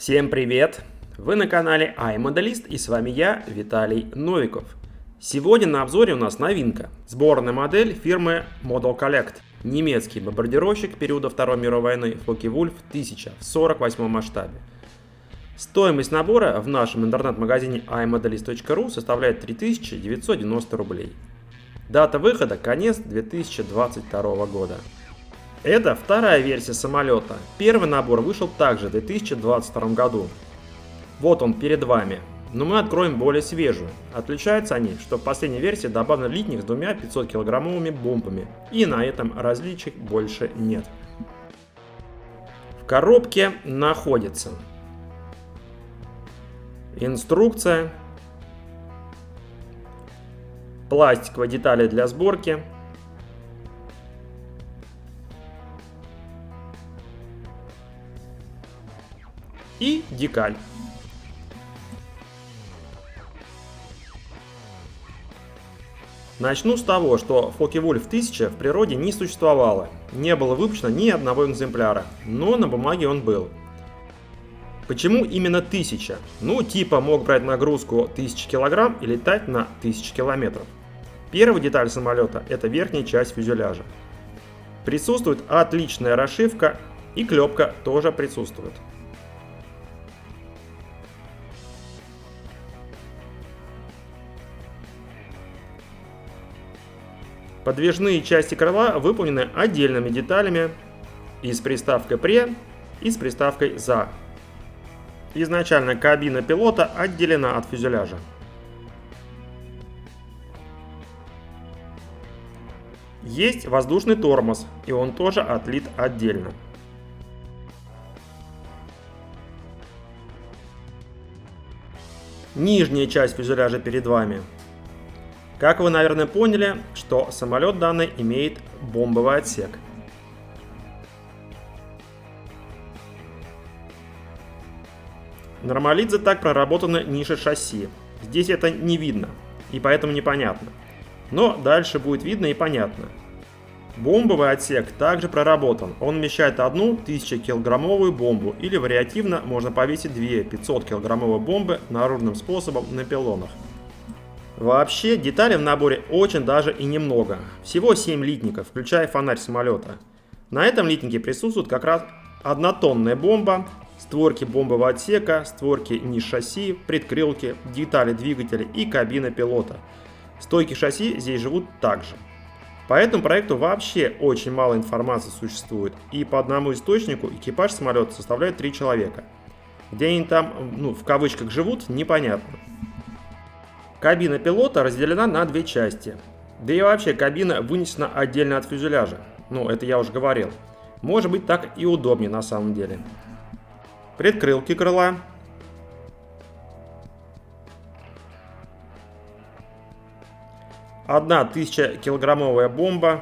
Всем привет! Вы на канале iModelist и с вами я, Виталий Новиков. Сегодня на обзоре у нас новинка. Сборная модель фирмы Model Collect. Немецкий бомбардировщик периода Второй мировой войны Focke-Wulf 1000 в 48 масштабе. Стоимость набора в нашем интернет-магазине iModelist.ru составляет 3990 рублей. Дата выхода – конец 2022 года. Это вторая версия самолета. Первый набор вышел также в 2022 году. Вот он перед вами. Но мы откроем более свежую. Отличаются они, что в последней версии добавлен литник с двумя 500-килограммовыми бомбами. И на этом различий больше нет. В коробке находится инструкция, пластиковые детали для сборки, и декаль. Начну с того, что Focke-Wulf 1000 в природе не существовало, не было выпущено ни одного экземпляра, но на бумаге он был. Почему именно 1000? Ну, типа мог брать нагрузку 1000 кг и летать на 1000 км. Первая деталь самолета – это верхняя часть фюзеляжа. Присутствует отличная расшивка, и клепка тоже присутствует. Подвижные части крыла выполнены отдельными деталями и с приставкой «пре», и с приставкой «за». Изначально кабина пилота отделена от фюзеляжа. Есть воздушный тормоз, и он тоже отлит отдельно. Нижняя часть фюзеляжа перед вами. Как вы, наверное, поняли, что самолет данный имеет бомбовый отсек. На Ромалидзе так проработаны ниши шасси. Здесь это не видно, и поэтому непонятно. Но дальше будет видно и понятно. Бомбовый отсек также проработан. Он вмещает одну 1000-килограммовую бомбу, или вариативно можно повесить две 500-килограммовые бомбы наружным способом на пилонах. Вообще, деталей в наборе очень даже и немного. Всего 7 литников, включая фонарь самолета. На этом литнике присутствует как раз однотонная бомба, створки бомбового отсека, створки ниш шасси, предкрылки, детали двигателя и кабина пилота. Стойки шасси здесь живут также. По этому проекту вообще очень мало информации существует, и по одному источнику экипаж самолета составляет 3 человека. Где они там, в кавычках, живут, непонятно. Кабина пилота разделена на две части. Да и вообще кабина вынесена отдельно от фюзеляжа. Это я уже говорил. Может быть, так и удобнее на самом деле. Предкрылки крыла. Одна 1000-килограммовая бомба.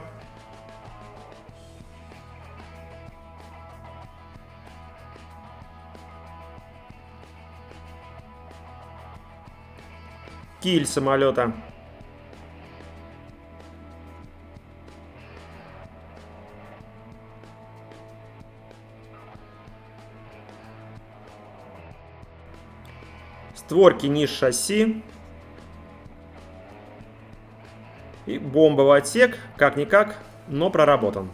Киль самолета. Створки ниш шасси. И бомбовый отсек, как-никак, но проработан.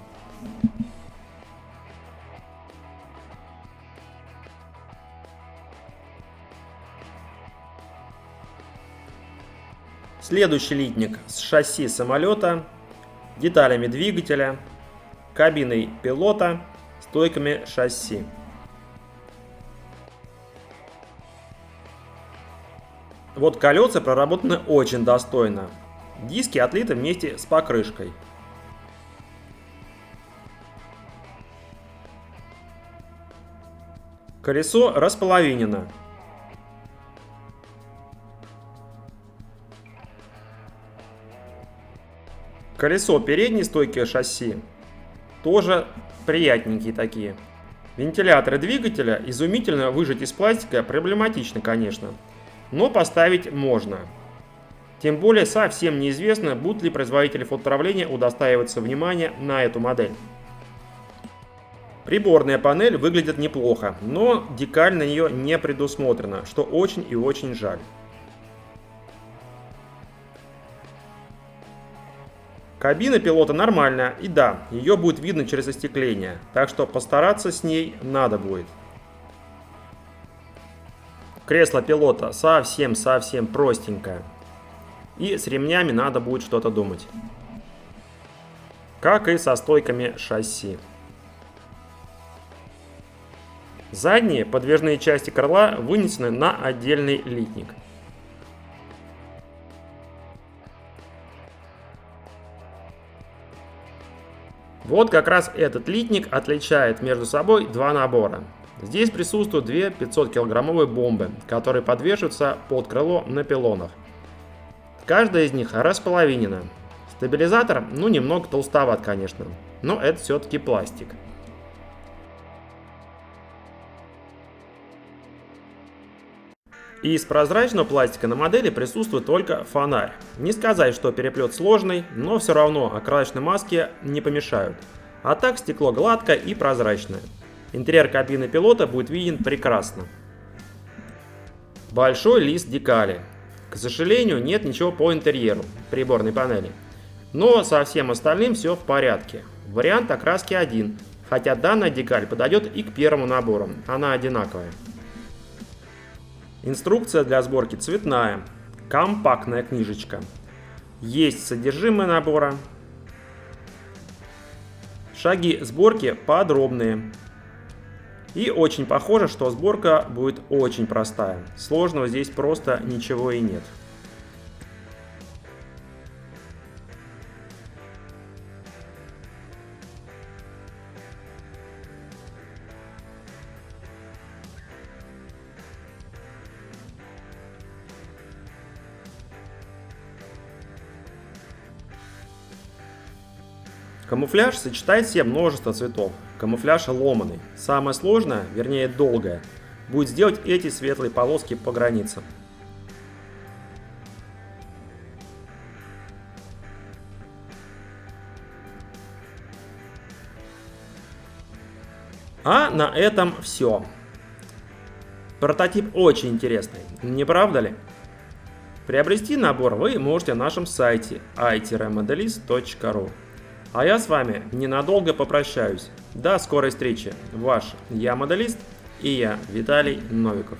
Следующий литник с шасси самолета, деталями двигателя, кабиной пилота, стойками шасси. Вот колеса проработаны очень достойно. Диски отлиты вместе с покрышкой. Колесо располовинено. Колесо передней стойки шасси тоже приятненькие такие. Вентиляторы двигателя изумительно выжать из пластика проблематично, конечно, но поставить можно. Тем более совсем неизвестно, будут ли производители фототравления удостаиваться внимания на эту модель. Приборная панель выглядит неплохо, но декаль на нее не предусмотрена, что очень и очень жаль. Кабина пилота нормальная, и да, ее будет видно через остекление, так что постараться с ней надо будет. Кресло пилота совсем простенькое. И с ремнями надо будет что-то думать. Как и со стойками шасси. Задние подвижные части крыла вынесены на отдельный литник. Вот как раз этот литник отличает между собой два набора. Здесь присутствуют две 500-килограммовые бомбы, которые подвешиваются под крыло на пилонах. Каждая из них располовинена. Стабилизатор, немного толстоват, конечно, но это все-таки пластик. Из прозрачного пластика на модели присутствует только фонарь. Не сказать, что переплет сложный, но все равно окрасочной маске не помешают. А так стекло гладкое и прозрачное. Интерьер кабины пилота будет виден прекрасно. Большой лист декали. К сожалению, нет ничего по интерьеру приборной панели. Но со всем остальным все в порядке. Вариант окраски один, хотя данная декаль подойдет и к первому набору, она одинаковая. Инструкция для сборки цветная, компактная книжечка. Есть содержимое набора. Шаги сборки подробные. И очень похоже, что сборка будет очень простая. Сложного здесь просто ничего и нет. Камуфляж сочетает в себе множество цветов. Камуфляж ломаный. Самое сложное, вернее долгое, будет сделать эти светлые полоски по границам. А на этом все. Прототип очень интересный, не правда ли? Приобрести набор вы можете на нашем сайте i-modelist.ru. А я с вами ненадолго попрощаюсь. До скорой встречи. Ваш Я Моделист и я, Виталий Новиков.